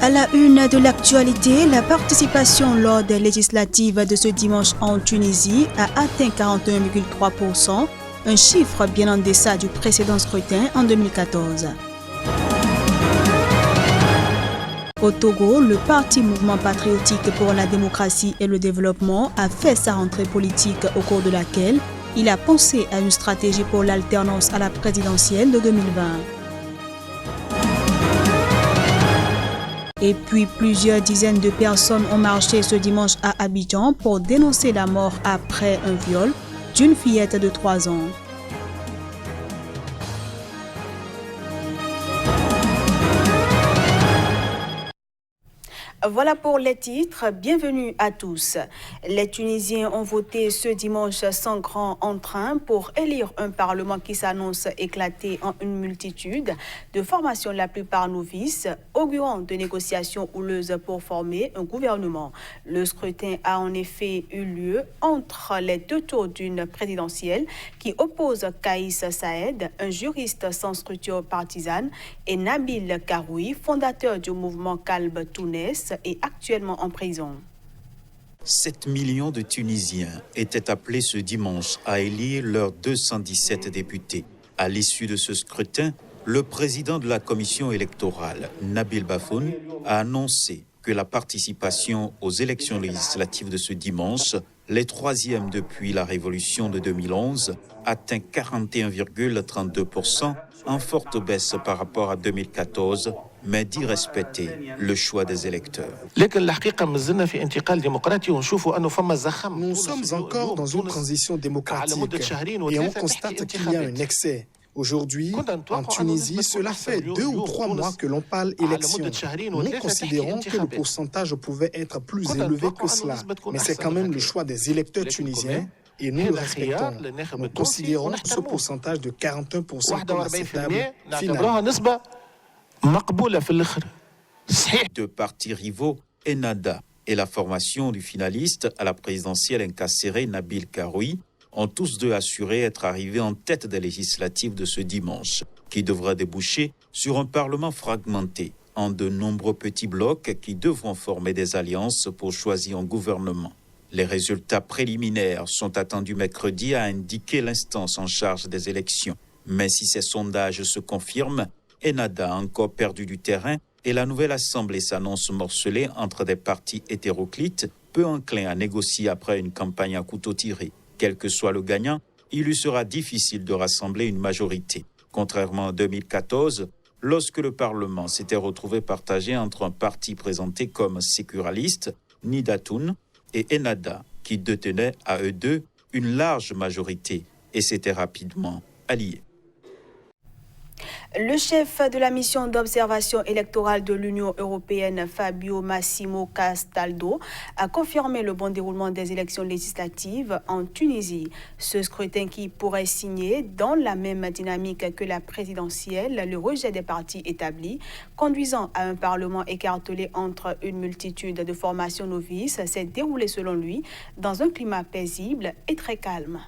À la une de l'actualité, la participation lors des législatives de ce dimanche en Tunisie a atteint 41,3%, un chiffre bien en deçà du précédent scrutin en 2014. Au Togo, le parti Mouvement patriotique pour la démocratie et le développement a fait sa rentrée politique au cours de laquelle il a pensé à une stratégie pour l'alternance à la présidentielle de 2020. Et puis, plusieurs dizaines de personnes ont marché ce dimanche à Abidjan pour dénoncer la mort après un viol d'une fillette de 3 ans. Voilà pour les titres. Bienvenue à tous. Les Tunisiens ont voté ce dimanche sans grand entrain pour élire un parlement qui s'annonce éclaté en une multitude de formations, la plupart novices, augurant de négociations houleuses pour former un gouvernement. Le scrutin a en effet eu lieu entre les deux tours d'une présidentielle qui oppose Kaïs Saïed, un juriste sans structure partisane, et Nabil Karoui, fondateur du mouvement Kalb Tounes, est actuellement en prison. 7 millions de Tunisiens étaient appelés ce dimanche à élire leurs 217 députés. À l'issue de ce scrutin, le président de la commission électorale, Nabil Bafoun, a annoncé que la participation aux élections législatives de ce dimanche, les troisièmes depuis la révolution de 2011, atteint 41,32%, en forte baisse par rapport à 2014, mais dit respecter le choix des électeurs. Nous sommes encore dans une transition démocratique et on constate qu'il y a un excès. Aujourd'hui, en Tunisie, cela fait 2 ou 3 mois que l'on parle élection. Nous considérons que le pourcentage pouvait être plus élevé que cela, mais c'est quand même le choix des électeurs tunisiens et nous le respectons. Nous considérons ce pourcentage de 41% comme acceptable finalement. Deux partis rivaux, Ennahda et la formation du finaliste à la présidentielle incarcéré Nabil Karoui, ont tous deux assuré être arrivés en tête des législatives de ce dimanche, qui devra déboucher sur un parlement fragmenté en de nombreux petits blocs qui devront former des alliances pour choisir un gouvernement. Les résultats préliminaires sont attendus mercredi, a indiqué l'instance en charge des élections. Mais si ces sondages se confirment, Ennahda a encore perdu du terrain et la nouvelle assemblée s'annonce morcelée entre des partis hétéroclites, peu enclins à négocier après une campagne à couteau tiré. Quel que soit le gagnant, il lui sera difficile de rassembler une majorité. Contrairement à 2014, lorsque le Parlement s'était retrouvé partagé entre un parti présenté comme sécuraliste, Nidatoun, et Ennahda, qui détenaient à eux deux une large majorité et s'étaient rapidement alliés. Le chef de la mission d'observation électorale de l'Union européenne, Fabio Massimo Castaldo, a confirmé le bon déroulement des élections législatives en Tunisie. Ce scrutin qui pourrait signer, dans la même dynamique que la présidentielle, le rejet des partis établis, conduisant à un parlement écartelé entre une multitude de formations novices, s'est déroulé selon lui dans un climat paisible et très calme.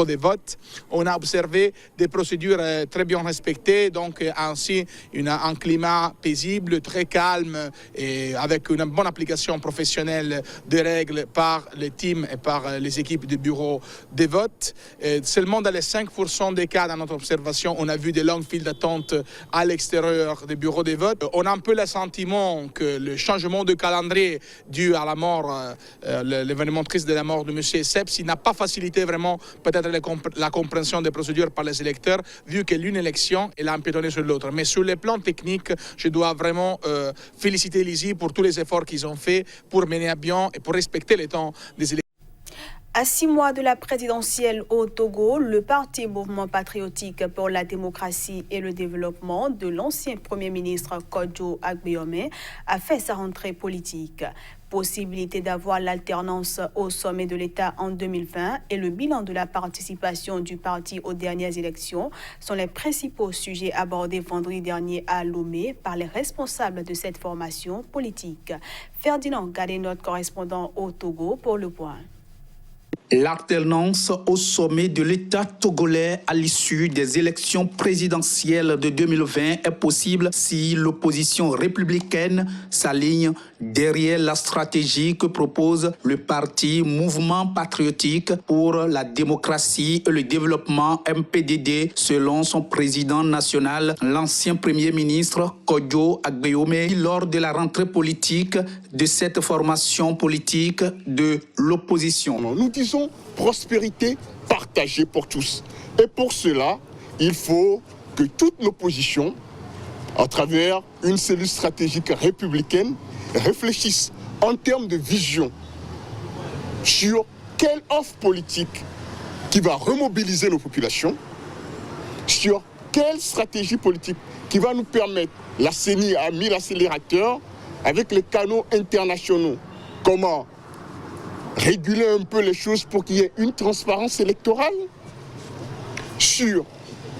Des votes, on a observé des procédures très bien respectées, donc ainsi un climat paisible, très calme et avec une bonne application professionnelle des règles par les teams et par les équipes du bureau des votes. Et seulement dans les 5% des cas dans notre observation, on a vu des longues files d'attente à l'extérieur des bureaux des votes. On a un peu le sentiment que le changement de calendrier dû à la mort, l'événement triste de la mort de M. Essebsi n'a pas facilité vraiment peut-être la compréhension des procédures par les électeurs, vu que l'une élection elle a empiétonné sur l'autre. Mais sur le plan technique, je dois vraiment féliciter l'ISI pour tous les efforts qu'ils ont faits pour mener à bien et pour respecter les temps des élections. À 6 mois de la présidentielle au Togo, le parti Mouvement patriotique pour la démocratie et le développement de l'ancien Premier ministre Kodjo Agbeome a fait sa rentrée politique. Possibilité d'avoir l'alternance au sommet de l'État en 2020 et le bilan de la participation du parti aux dernières élections sont les principaux sujets abordés vendredi dernier à Lomé par les responsables de cette formation politique. Ferdinand Gadé, notre correspondant au Togo, pour le point. L'alternance au sommet de l'État togolais à l'issue des élections présidentielles de 2020 est possible si l'opposition républicaine s'aligne derrière la stratégie que propose le parti Mouvement patriotique pour la démocratie et le développement MPDD, selon son président national, l'ancien premier ministre Kodjo Agbeyome, lors de la rentrée politique de cette formation politique de l'opposition. Nous disons prospérité partagée pour tous. Et pour cela, il faut que toute l'opposition, à travers une cellule stratégique républicaine, réfléchisse en termes de vision sur quelle offre politique qui va remobiliser nos populations, sur quelle stratégie politique qui va nous permettre, la CENI a mis l'accélérateur avec les canaux internationaux, comment réguler un peu les choses pour qu'il y ait une transparence électorale, sur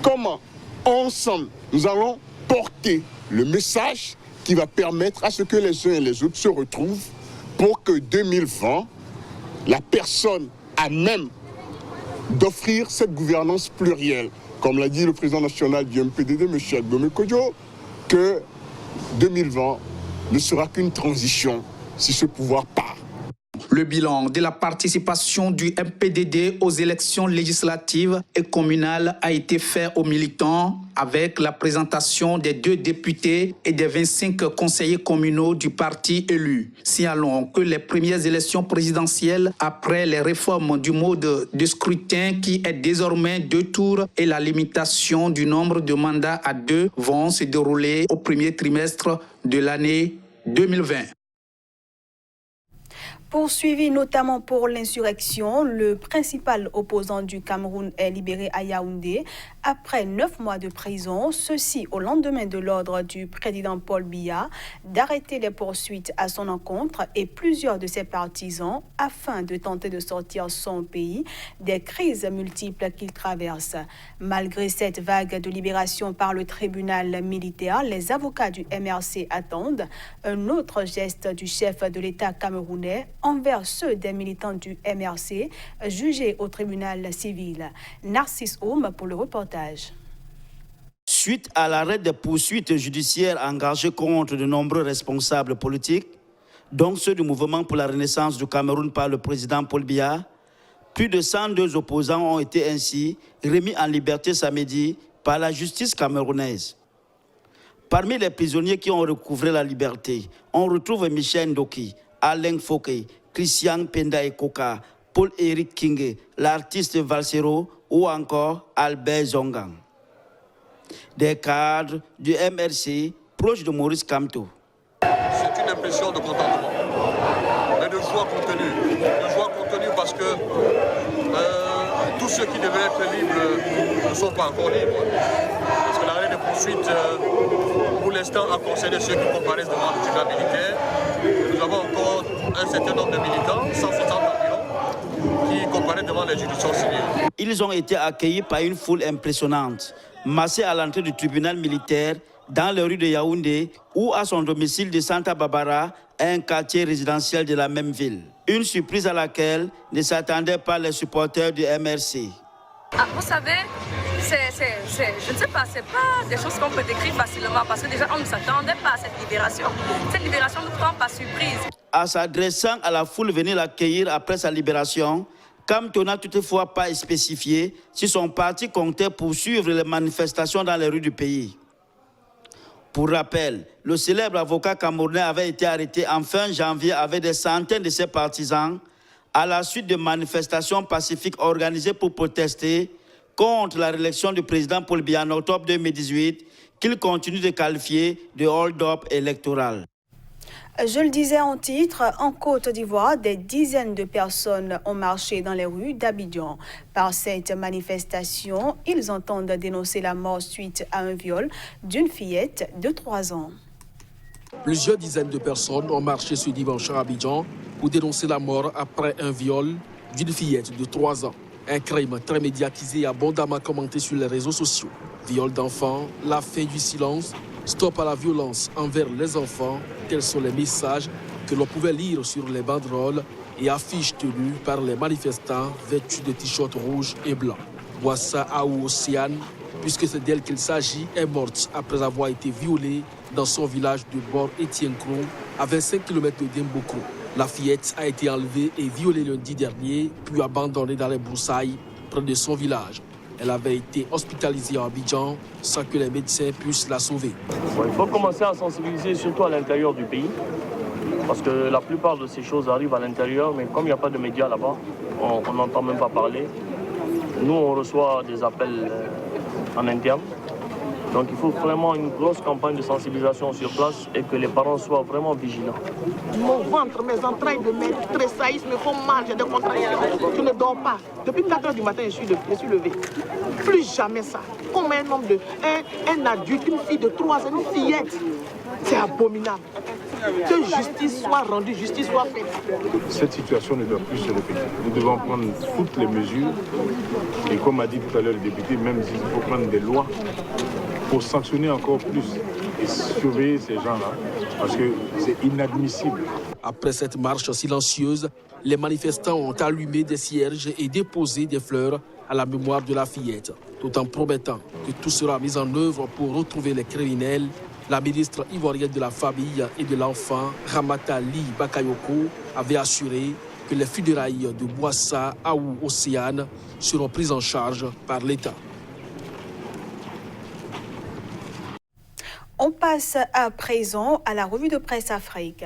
comment ensemble nous allons porter le message qui va permettre à ce que les uns et les autres se retrouvent pour que 2020, la personne à même d'offrir cette gouvernance plurielle, comme l'a dit le président national du MPDD, M. Agbeyome Kodjo, que 2020 ne sera qu'une transition si ce pouvoir part. Le bilan de la participation du MPDD aux élections législatives et communales a été fait aux militants avec la présentation des 2 députés et des 25 conseillers communaux du parti élu. Signalons que les premières élections présidentielles après les réformes du mode de scrutin qui est désormais 2 tours et la limitation du nombre de mandats à 2 vont se dérouler au premier trimestre de l'année 2020. Poursuivi notamment pour l'insurrection, le principal opposant du Cameroun est libéré à Yaoundé après 9 mois de prison, ceci au lendemain de l'ordre du président Paul Biya d'arrêter les poursuites à son encontre et plusieurs de ses partisans afin de tenter de sortir son pays des crises multiples qu'il traverse. Malgré cette vague de libération par le tribunal militaire, les avocats du MRC attendent un autre geste du chef de l'État camerounais envers ceux des militants du MRC jugés au tribunal civil. Narcisse Oum pour le reportage. Suite à l'arrêt des poursuites judiciaires engagées contre de nombreux responsables politiques, dont ceux du mouvement pour la renaissance du Cameroun par le président Paul Biya, plus de 102 opposants ont été ainsi remis en liberté samedi par la justice camerounaise. Parmi les prisonniers qui ont recouvré la liberté, on retrouve Michel Ndoki, Alain Fouquet, Christian Penda Ekoka, Paul-Éric Kingue, l'artiste Valsero ou encore Albert Zongang. Des cadres du MRC proches de Maurice Kamto. C'est une impression de contentement, mais de joie contenue. De joie contenue parce que tous ceux qui devaient être libres ne sont pas encore libres. Parce que l'arrêt de poursuite, pour l'instant, a concédé ceux qui comparaissent devant le tribunal militaire. Nous avons encore un certain nombre de militants, 160 environ, qui comparaissent devant les juridictions civiles. Ils ont été accueillis par une foule impressionnante, massée à l'entrée du tribunal militaire dans les rues de Yaoundé ou à son domicile de Santa Barbara, un quartier résidentiel de la même ville. Une surprise à laquelle ne s'attendaient pas les supporters du MRC. Ah, vous savez, je ne sais pas, c'est pas des choses qu'on peut décrire facilement parce que déjà on ne s'attendait pas à cette libération. Cette libération nous prend par surprise. En s'adressant à la foule venue l'accueillir après sa libération, Kamto n'a toutefois pas spécifié si son parti comptait poursuivre les manifestations dans les rues du pays. Pour rappel, le célèbre avocat camerounais avait été arrêté en fin janvier avec des centaines de ses partisans à la suite de manifestations pacifiques organisées pour protester contre la réélection du président Paul Biya en octobre 2018, qu'il continue de qualifier de hold-up électoral. Je le disais en titre, en Côte d'Ivoire, des dizaines de personnes ont marché dans les rues d'Abidjan. Par cette manifestation, ils entendent dénoncer la mort suite à un viol d'une fillette de 3 ans. Plusieurs dizaines de personnes ont marché ce dimanche à Abidjan pour dénoncer la mort après un viol d'une fillette de 3 ans. Un crime très médiatisé et abondamment commenté sur les réseaux sociaux. Viol d'enfants, la fin du silence, stop à la violence envers les enfants. Tels sont les messages que l'on pouvait lire sur les banderoles et affiches tenues par les manifestants vêtus de t-shirts rouges et blancs. Bouassa Aou Océane, puisque c'est d'elle qu'il s'agit, est morte après avoir été violée dans son village de Bor Etienne-Kro, à 25 km de Dembokro. La fillette a été enlevée et violée lundi dernier, puis abandonnée dans les broussailles près de son village. Elle avait été hospitalisée à Abidjan sans que les médecins puissent la sauver. Il faut commencer à sensibiliser surtout à l'intérieur du pays, parce que la plupart de ces choses arrivent à l'intérieur, mais comme il n'y a pas de médias là-bas, on n'entend même pas parler. Nous, on reçoit des appels en interne. Donc il faut vraiment une grosse campagne de sensibilisation sur place et que les parents soient vraiment vigilants. Mon ventre, mes entrailles de mes tressaillissent, me font mal, j'ai des contractions. Je ne dors pas. Depuis 4 h du matin, je suis levée. Plus jamais ça. Comme un homme un adulte, une fille de 3 ans, une fillette. C'est abominable. Que justice soit rendue, justice soit faite. Cette situation ne doit plus se répéter. Nous devons prendre toutes les mesures. Et comme a dit tout à l'heure le député, même s'il faut prendre des lois pour sanctionner encore plus et surveiller ces gens-là, parce que c'est inadmissible. Après cette marche silencieuse, les manifestants ont allumé des cierges et déposé des fleurs à la mémoire de la fillette, tout en promettant que tout sera mis en œuvre pour retrouver les criminels. La ministre ivoirienne de la Famille et de l'Enfant, Ramata Ly Bakayoko, avait assuré que les funérailles de Bouassa Aou Océane seront prises en charge par l'État. On passe à présent à la revue de presse Afrique.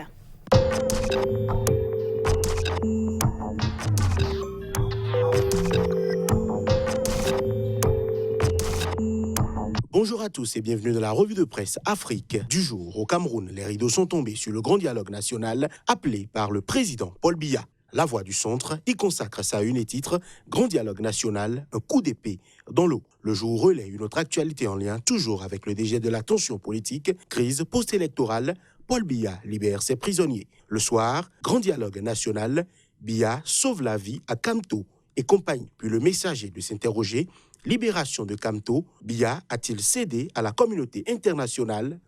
Bonjour à tous et bienvenue dans la revue de presse Afrique du jour. Au Cameroun, les rideaux sont tombés sur le grand dialogue national appelé par le président Paul Biya. La Voix du Centre y consacre sa une et titre « Grand dialogue national, un coup d'épée dans l'eau ». Le jour relaie une autre actualité en lien toujours avec le dégel de la tension politique, crise post-électorale. Paul Biya libère ses prisonniers. Le soir, grand dialogue national, Biya sauve la vie à Kamto et compagnie. Puis le messager de s'interroger, libération de Kamto, Biya a-t-il cédé à la communauté internationale ?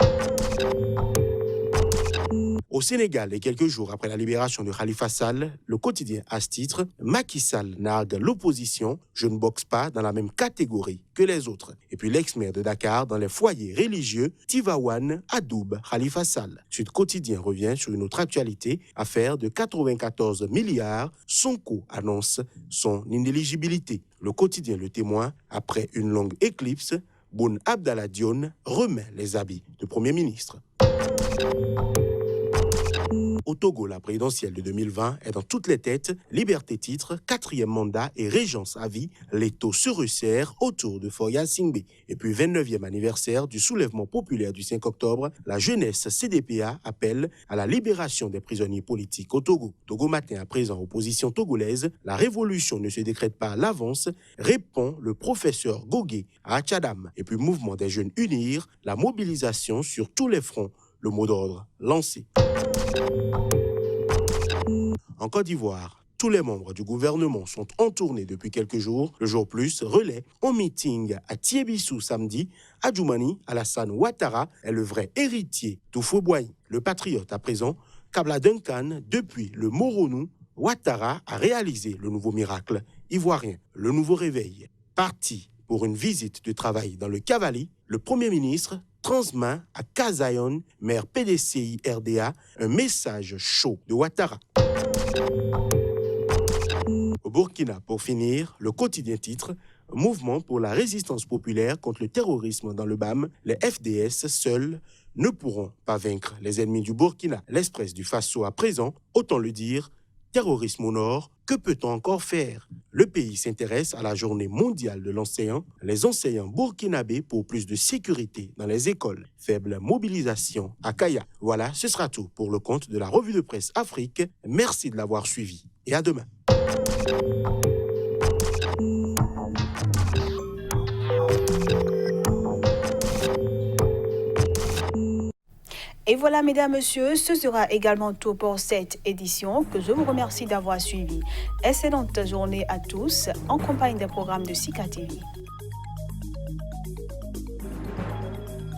Au Sénégal, et quelques jours après la libération de Khalifa Sall, le quotidien a ce titre « Macky Sall nargue l'opposition, je ne boxe pas dans la même catégorie que les autres ». Et puis l'ex-maire de Dakar, dans les foyers religieux, Tivaouane adoube Khalifa Sall. Sud Quotidien revient sur une autre actualité, affaire de 94 milliards, Sonko annonce son inéligibilité. Le quotidien Le Témoin, après une longue éclipse, Boun Abdallah Dionne remet les habits de Premier ministre. Au Togo, la présidentielle de 2020 est dans toutes les têtes. Liberté titre, 4e mandat et régence à vie. Les taux se resserrent autour de Foya Singbe. Et puis 29e anniversaire du soulèvement populaire du 5 octobre, la jeunesse CDPA appelle à la libération des prisonniers politiques au Togo. Togo Matin à présent, opposition togolaise. La révolution ne se décrète pas à l'avance, répond le professeur Gogué à Achadam. Et puis mouvement des jeunes unir, la mobilisation sur tous les fronts. Le mot d'ordre lancé. En Côte d'Ivoire, tous les membres du gouvernement sont en tournée depuis quelques jours. Le jour plus relaie en meeting à Thiébissou samedi. Adjoumani Alassane Ouattara est le vrai héritier d'Oufoué-Boigny. Le patriote à présent, Kabla Duncan, depuis le Moronou, Ouattara a réalisé le nouveau miracle ivoirien, le nouveau réveil. Parti pour une visite de travail dans le Cavali, le Premier ministre transmet à Kazayon, maire PDCI RDA, un message chaud de Ouattara. Au Burkina, pour finir, le quotidien titre « Mouvement pour la résistance populaire contre le terrorisme dans le BAM, les FDS seuls ne pourront pas vaincre les ennemis du Burkina. L'Express du Faso à présent, autant le dire, terrorisme au nord, que peut-on encore faire ? Le pays s'intéresse à la journée mondiale de l'enseignant, les enseignants burkinabés pour plus de sécurité dans les écoles. Faible mobilisation à Kaya. Voilà, ce sera tout pour le compte de la revue de presse Afrique. Merci de l'avoir suivi et à demain. Et voilà, mesdames, messieurs, ce sera également tout pour cette édition que je vous remercie d'avoir suivi. Excellente journée à tous en compagnie des programmes de Sika TV.